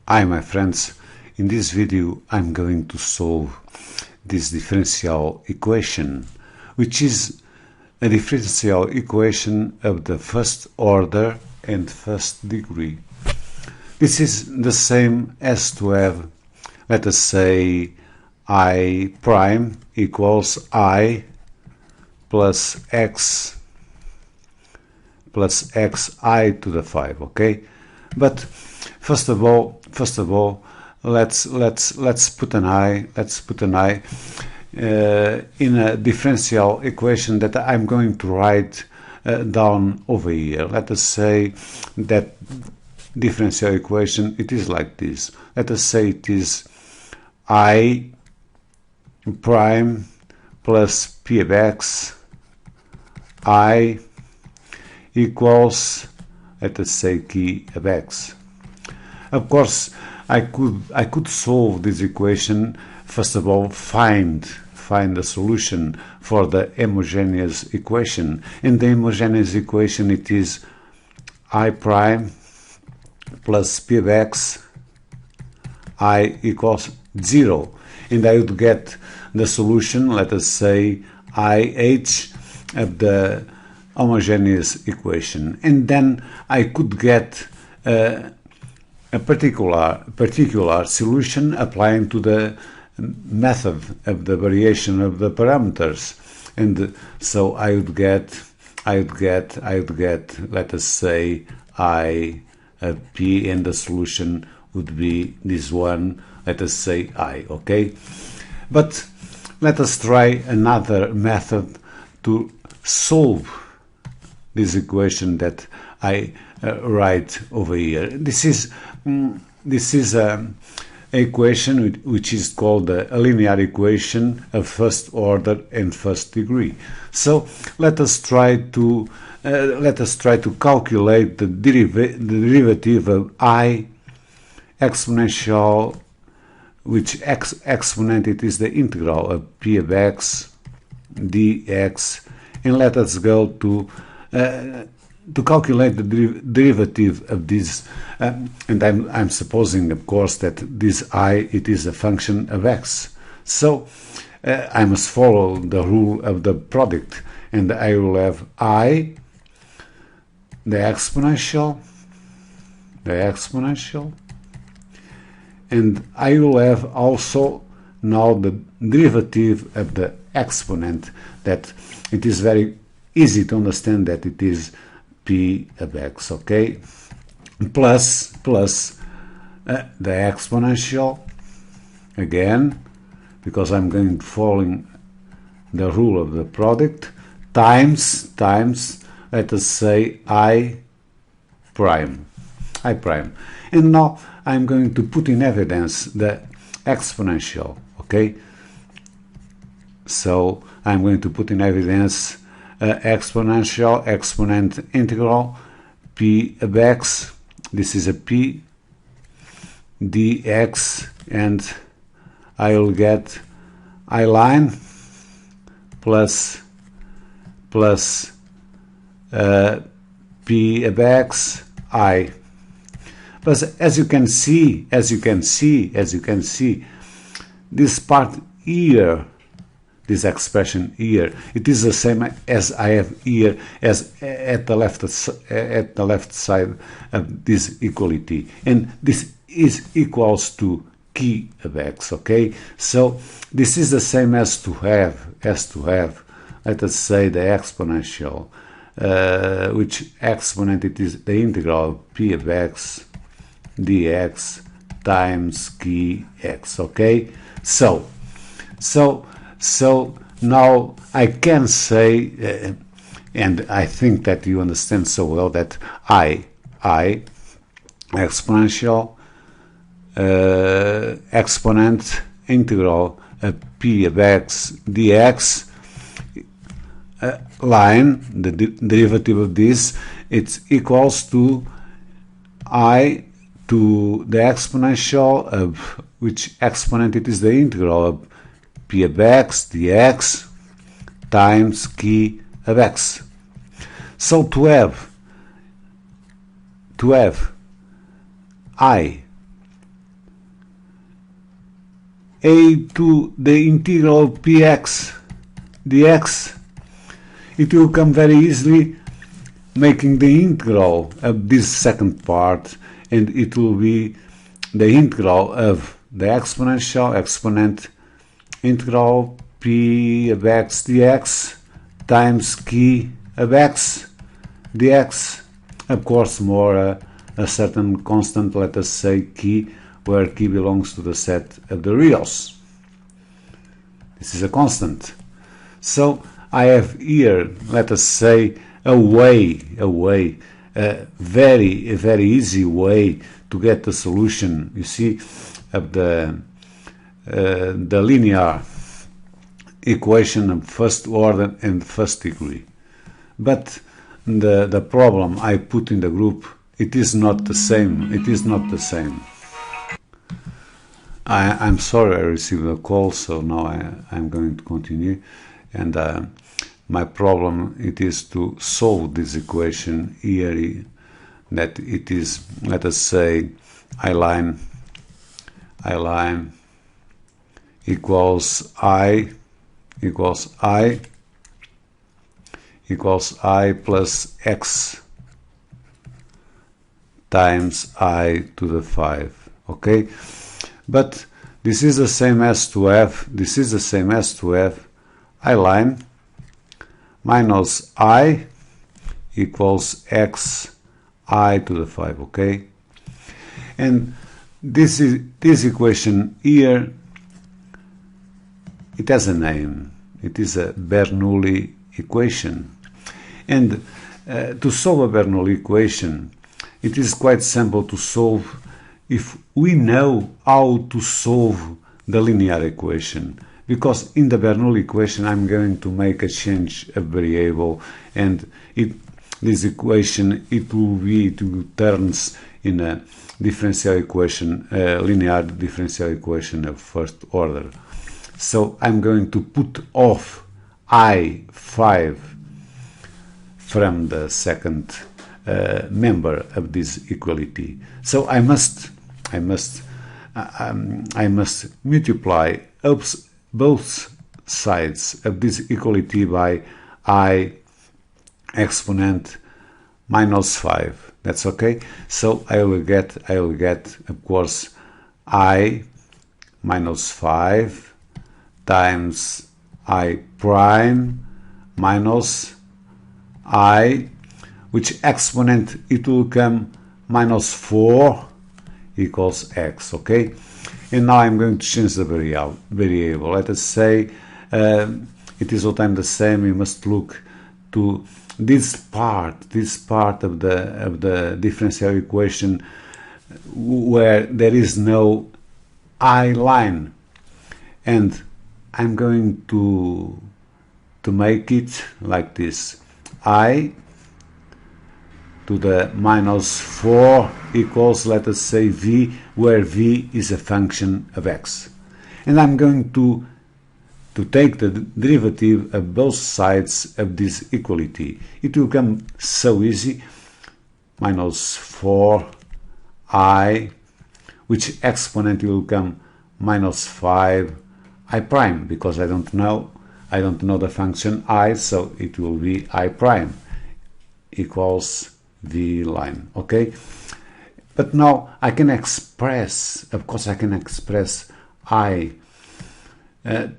Hi my friends, in this video I'm going to solve this differential equation, which is a differential equation of the first order and first degree. This is the same as to have, let us say, I prime equals I plus x xi to the 5, okay? But first of all, let's put an I in a differential equation that I'm going to write down over here. Let us say that differential equation, it is like this. Let us say it is I prime plus p of x I equals, let us say, key of x. Of course, I could solve this equation. First of all, find a solution for the homogeneous equation. In the homogeneous equation, it is I prime plus p of x I equals 0, and I would get the solution, let us say, IH of the homogeneous equation, and then I could get a particular solution applying to the method of the variation of the parameters, and so I would get, let us say, I of p, and the solution would be this one, let us say I, okay? But let us try another method to solve this equation that I write over here. This is an equation which is called a linear equation of first order and first degree. So let us try to calculate the derivative of I exponential, which exponent it is the integral of p of x dx, and let us go to calculate the derivative of this, and I'm supposing, of course, that this I, it is a function of x. So I must follow the rule of the product, and I will have I, the exponential, and I will have also now the derivative of the exponent, that it is very easy to understand that it is p of x, okay? Plus the exponential, again, because I'm going to follow the rule of the product, times, let us say, I prime. And now I'm going to put in evidence the exponential, okay? So I'm going to put in evidence exponent integral p of x, this is a p dx, and I will get I line plus p of x I. But as you can see, this part here, this expression here, it is the same as I have here as at the left side of this equality, and this is equals to key of x, okay? So this is the same as to have, let us say, the exponential, which exponent it is the integral of p of x dx times key x, okay? So now I can say, and I think that you understand so well, that I exponential exponent integral of p of x dx line, the derivative of this, it's equals to I to the exponential of which exponent it is the integral of p of x dx times key of x. So to have I a to the integral px dx, it will come very easily making the integral of this second part, and it will be the integral of the exponent integral p of x dx times key of x dx, of course more a certain constant, let us say key, where key belongs to the set of the reals. This is a constant. So I have here, let us say, a very easy way to get the solution, you see, of the linear equation of first order and first degree. But the problem I put in the group, it is not the same. It is not the same. I'm sorry, I received a call, so now I'm going to continue. And my problem, it is to solve this equation here, that it is, let us say, I line equals I plus x times I to the 5, okay? But this is the same as to have, I line minus I equals x I to the 5, okay? And this equation here, it has a name. It is a Bernoulli equation. And to solve a Bernoulli equation, it is quite simple to solve if we know how to solve the linear equation. Because in the Bernoulli equation I'm going to make a change of variable, and this equation, it turns in a differential equation, linear differential equation of first order. So I'm going to put off I5 from the second member of this equality. So I must multiply both sides of this equality by I exponent minus 5. That's okay. So I will get, of course, I minus 5 times I prime minus I, which exponent it will come minus 4 equals x, okay? And now I'm going to change the variable. Let us say it is all time the same. We must look to this part of the differential equation where there is no I line, and I'm going to make it like this: I to the minus 4 equals, let us say, v, where v is a function of x. And I'm going to take the derivative of both sides of this equality. It will come so easy: minus 4i, which exponent will come minus 5 I prime, because I don't know the function I, so it will be I prime equals v line, okay? But now I can express, of course, I to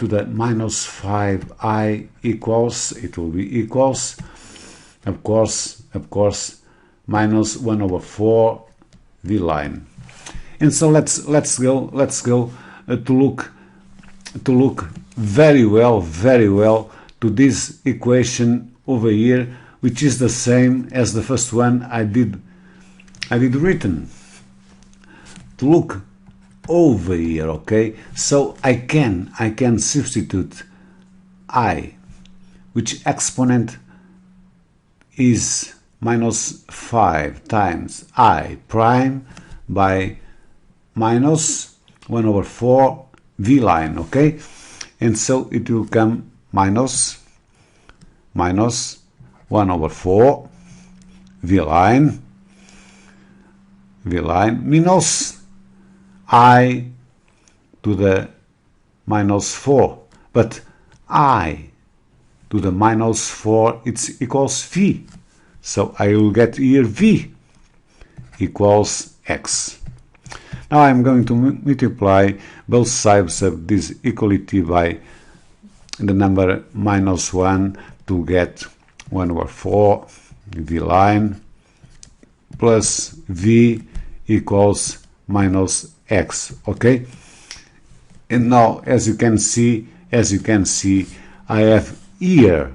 the minus 5i equals, it will be equals, of course, minus 1 over 4 v line. And so let's go to look very well to this equation over here, which is the same as the first one I did written. To look over here, okay? So I can substitute I, which exponent is minus 5 times I prime, by minus 1 over 4 v line, okay? And so it will come minus 1 over 4 v line minus I to the minus 4, but I to the minus 4 it's equals v, so I will get here v equals x. Now I'm going to multiply both sides of this equality by the number minus 1 to get 1 over 4 v line plus v equals minus x. Okay, and now as you can see I have here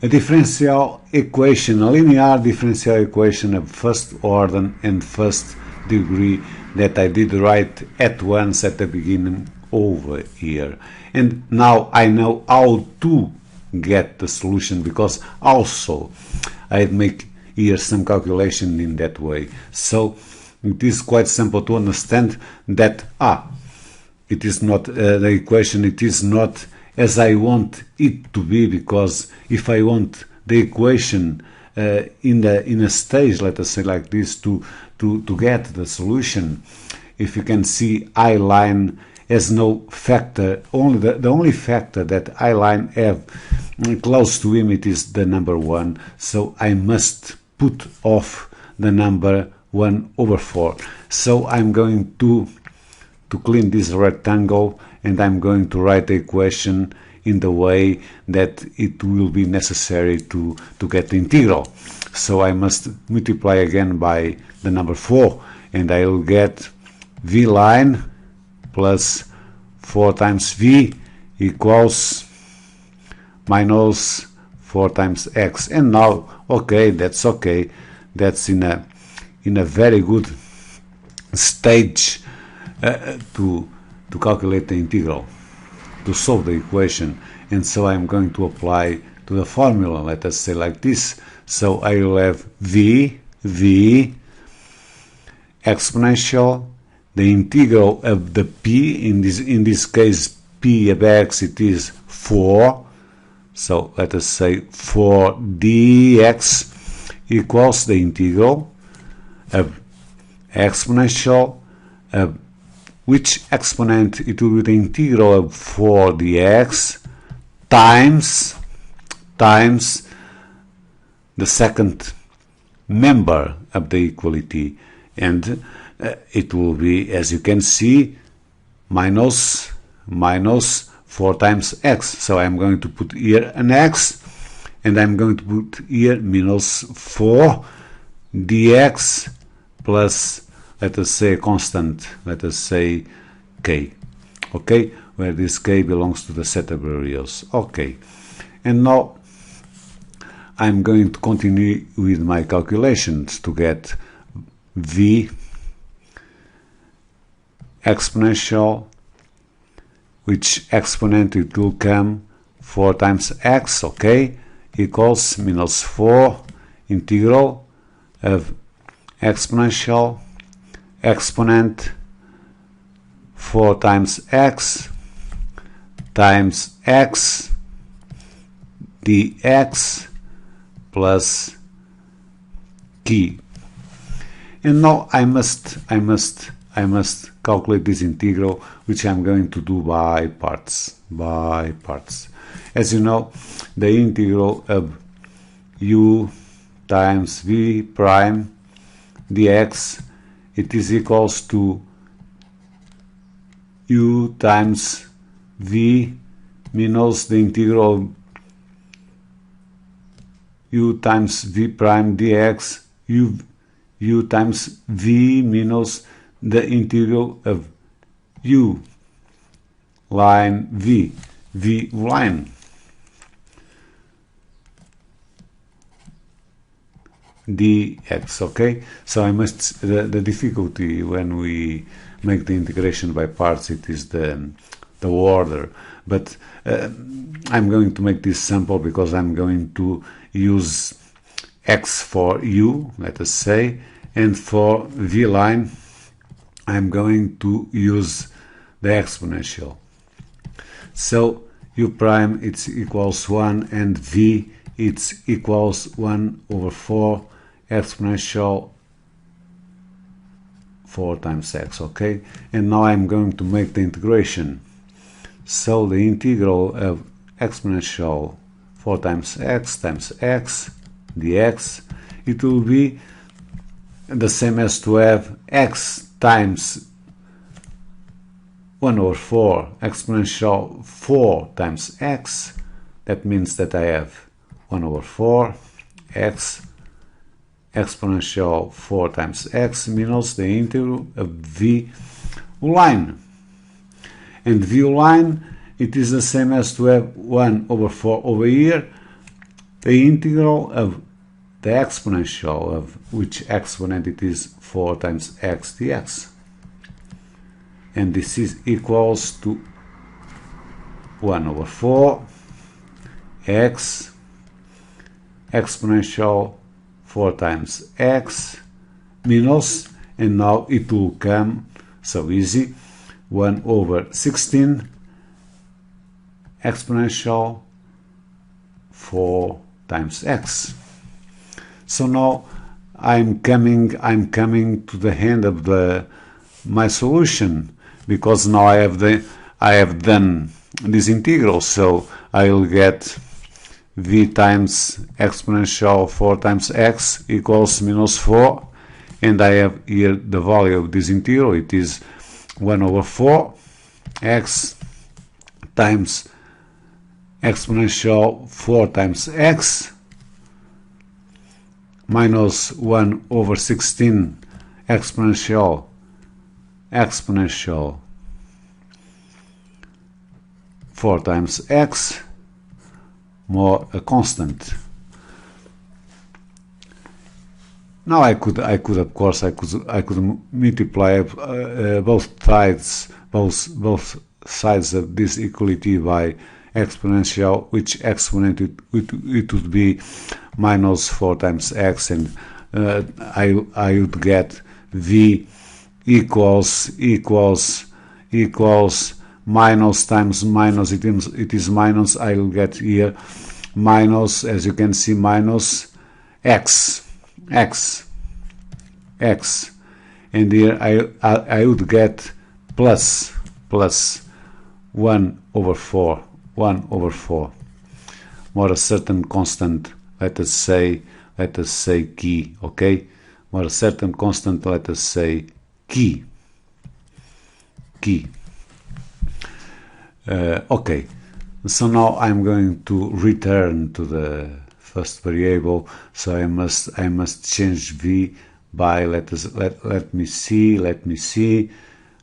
a differential equation, a linear differential equation of first order and first degree that I did write at once at the beginning over here. And now I know how to get the solution, because also I make here some calculation in that way. So it is quite simple to understand that it is not the equation, it is not as I want it to be, because if I want the equation in a stage, let us say like this, to get the solution, if you can see, I line has no factor, only the only factor that I line have close to him, it is the number 1, so I must put off the number 1 over 4. So I'm going to clean this rectangle, and I'm going to write the equation in the way that it will be necessary to get the integral. So I must multiply again by the number 4, and I will get v line plus 4 times v equals minus 4 times x. And now, okay, that's in a very good stage to calculate the integral, to solve the equation. And so I'm going to apply to the formula, let us say like this. So I will have v exponential the integral of the p, in this case p of x, it is 4, so let us say 4 dx equals the integral of exponential of which exponent, it will be the integral of 4 dx times the second member of the equality, and it will be, as you can see, minus 4 times x. So I'm going to put here an x, and I'm going to put here minus 4 dx plus, let us say, a constant, let us say k, okay, where this k belongs to the set of areas. Okay, and now I'm going to continue with my calculations to get v exponential, which exponent it will come 4 times x, okay, equals minus 4 integral of exponential exponent 4 times x dx plus k. And now I must calculate this integral, which I'm going to do by parts. As you know, the integral of u times v prime dx, it is equals to u times v minus the integral of u times v prime dx, u times v minus the integral of u line v line dx. Okay, so I must, the difficulty when we make the integration by parts, it is the order, but I'm going to make this simple because I'm going to use x for u, let us say, and for v line I'm going to use the exponential. So u prime it's equals 1 and v it's equals 1 over 4 exponential 4 times x, okay? And now I'm going to make the integration. So the integral of exponential 4 times x dx, it will be the same as to have x times 1 over 4 exponential 4 times x. That means that I have 1 over 4 x exponential 4 times x minus the integral of v line. And v line, it is the same as to have 1 over 4 over here, the integral of the exponential of which exponent it is 4 times x dx. And this is equals to 1 over 4 x exponential 4 times x minus, and now it will come so easy, 1 over 16 exponential 4 times x. So now I'm coming to the end of my solution, because now I have done this integral, so I will get v times exponential 4 times x equals minus 4, and I have here the value of this integral. It is 1 over 4 x times exponential 4 times x minus 1 over 16 exponential 4 times x more a constant. Now I could of course multiply both sides of this equality by exponential, which exponent it would be minus 4 times x, and I would get v equals minus times minus, it is minus, I will get here minus, as you can see, minus x, and here I would get plus 1 over 4 more a certain constant, let us say key, okay, more a certain constant, let us say key. Okay, so now I'm going to return to the first variable, so I must change v by, let me see,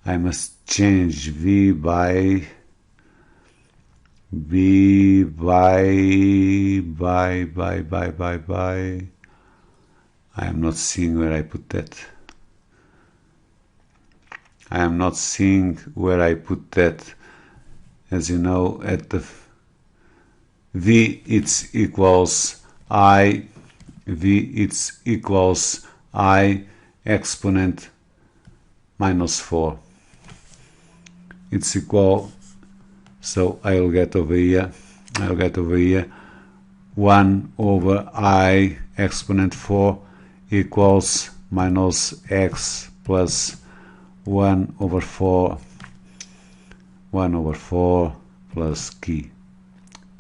I must change v by I am not seeing where I put that. As you know, at the v it's equals I exponent minus 4. It's equal, so I'll get over here 1 over I exponent 4 equals minus x plus 1 over 4 plus key.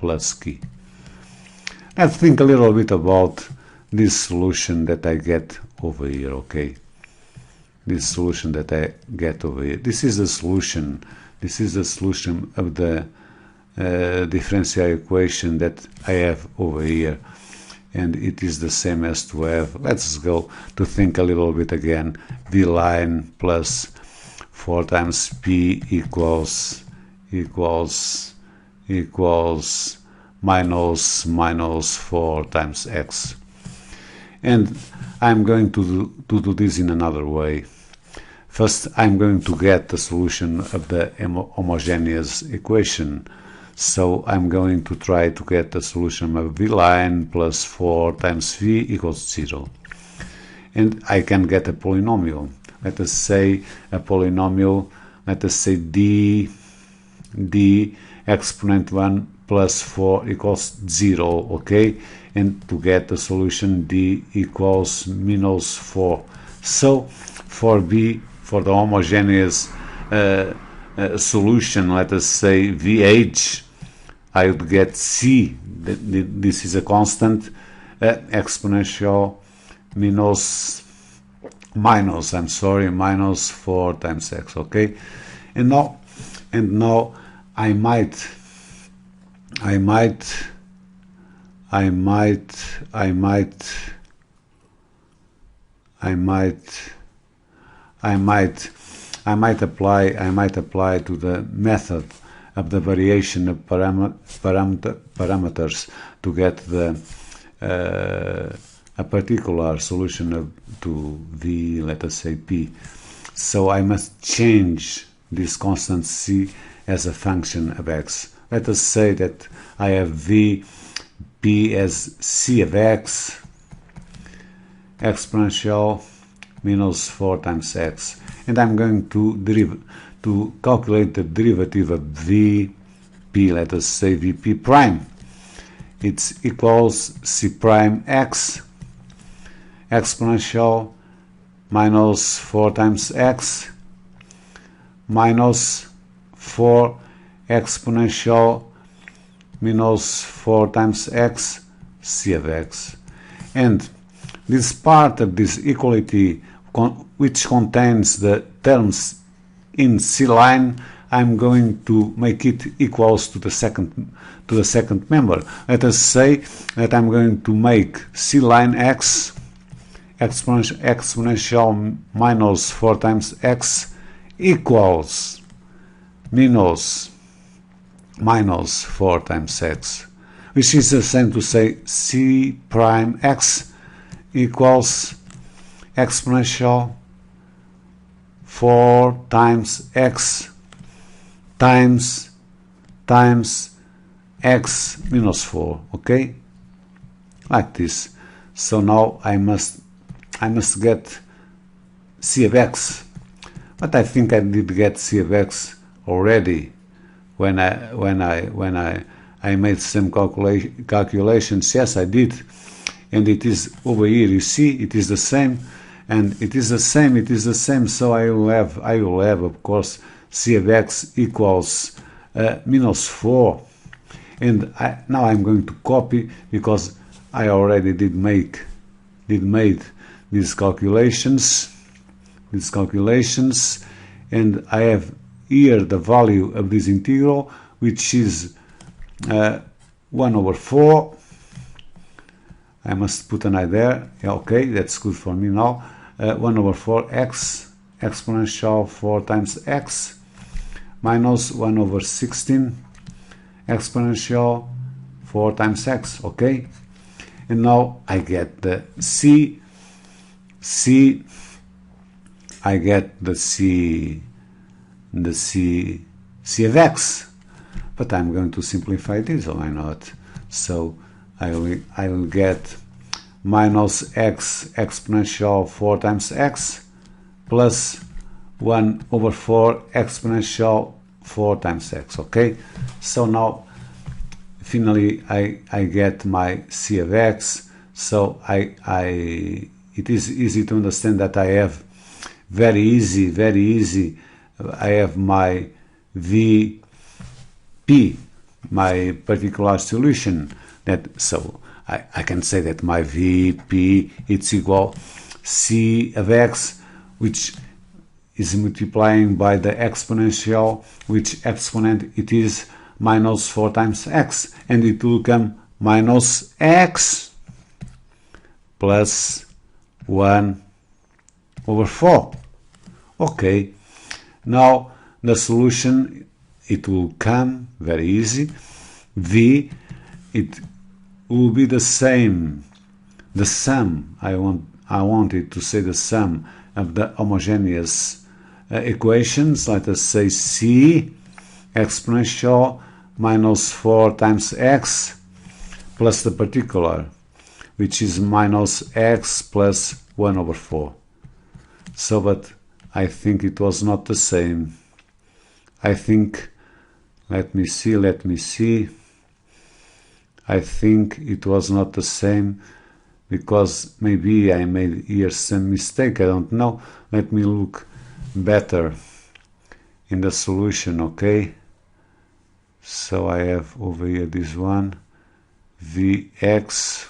Let's think a little bit about this solution that I get over here, okay? This solution that I get over here. This is the solution of the differential equation that I have over here, and it is the same as to have, let's go to think a little bit again, v line plus 4 times p equals minus 4 times x. And I'm going to do this in another way. First, I'm going to get the solution of the homogeneous equation. So I'm going to try to get the solution of v line plus 4 times v equals 0. And I can get a polynomial. Let us say a polynomial, let us say d exponent 1 plus 4 equals 0, okay? And to get the solution d equals minus 4. So for b for the homogeneous solution, let us say VH, I would get C, this is a constant, exponential minus 4 times x, okay? And now I might apply to the method of the variation of parameters to get the a particular solution to V, let us say P. So I must change this constant C as a function of x. Let us say that I have V P as C of x exponential minus 4 times x, and I'm going to calculate the derivative of Vp, let us say Vp prime. It's equals C prime x exponential minus 4 times x minus 4 exponential minus 4 times x C of x. And this part of this equality which contains the terms in C line, I'm going to make it equals to the second member. Let us say that I'm going to make C line x exponential minus 4 times x equals minus 4 times x, which is the same to say C prime x equals exponential 4 times x times x minus 4, okay, like this. So now I must get C of x, but I think I did get C of x already when I made some calculations. Yes, I did, and it is over here. You see, it is the same, and it is the same. So I will have of course C of x equals minus 4, and now I'm going to copy, because I already did made these calculations, and I have here the value of this integral, which is 1 over 4. I must put an I there. Yeah, okay, that's good for me now. 1 over 4 x exponential 4 times x minus 1 over 16 exponential 4 times x, okay? And now I get the C of x, but I'm going to simplify this, why not? So I will get minus x exponential 4 times x plus 1 over 4 exponential 4 times x, okay? So now finally I get my C of x. So it is easy to understand that I have very easy I have my Vp, my particular solution, that so I can say that my Vp it's equal C of x, which is multiplying by the exponential, which exponent it is minus 4 times x, and it will come minus x plus 1 over 4. Okay, now the solution, it will come very easy. V, it will be the same, the sum, I wanted to say the sum of the homogeneous equations. Let us say C exponential minus 4 times x plus the particular, which is minus x plus 1 over 4. So, but I think it was not the same. I think, let me see. I think it was not the same, because maybe I made here some mistake, I don't know. Let me look better in the solution. Okay, so I have over here this one, Vx.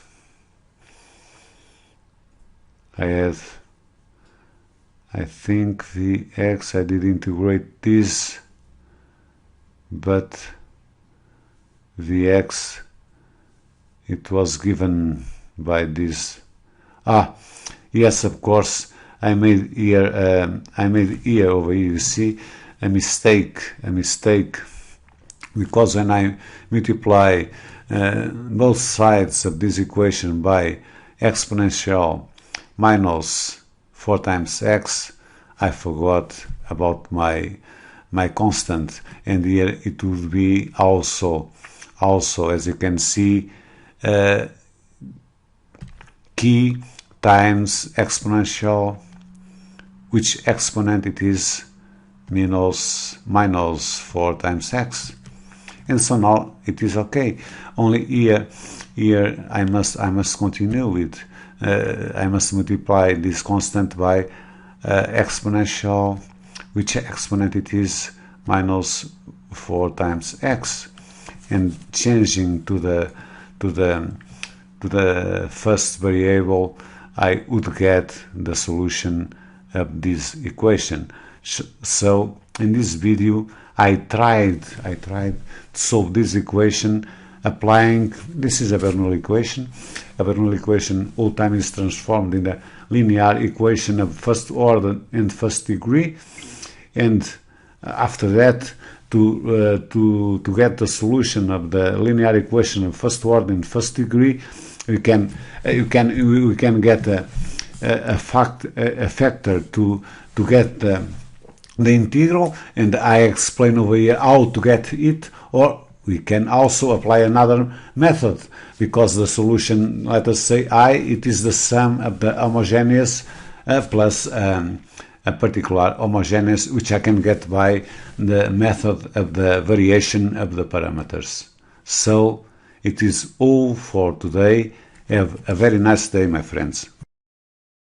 I think Vx, I did integrate this, but Vx, it was given by this. Yes, of course, I made here over here, you see, a mistake, because when I multiply both sides of this equation by exponential minus 4 times x, I forgot about my constant, and here it would be also as you can see, key times exponential, which exponent it is, minus 4 times x, and so now it is okay. Only here I must continue with I must multiply this constant by exponential, which exponent it is, minus 4 times x, and changing to the first variable, I would get the solution of this equation. So in this video I tried to solve this equation applying, this is a Bernoulli equation. A Bernoulli equation all time is transformed in a linear equation of first order and first degree, and after that to get the solution of the linear equation of first order and first degree, we can get a factor to get the integral, and I explain over here how to get it. Or we can also apply another method, because the solution, let us say I, it is the sum of the homogeneous plus a particular homogeneous, which I can get by the method of the variation of the parameters. So it is all for today. Have a very nice day, my friends.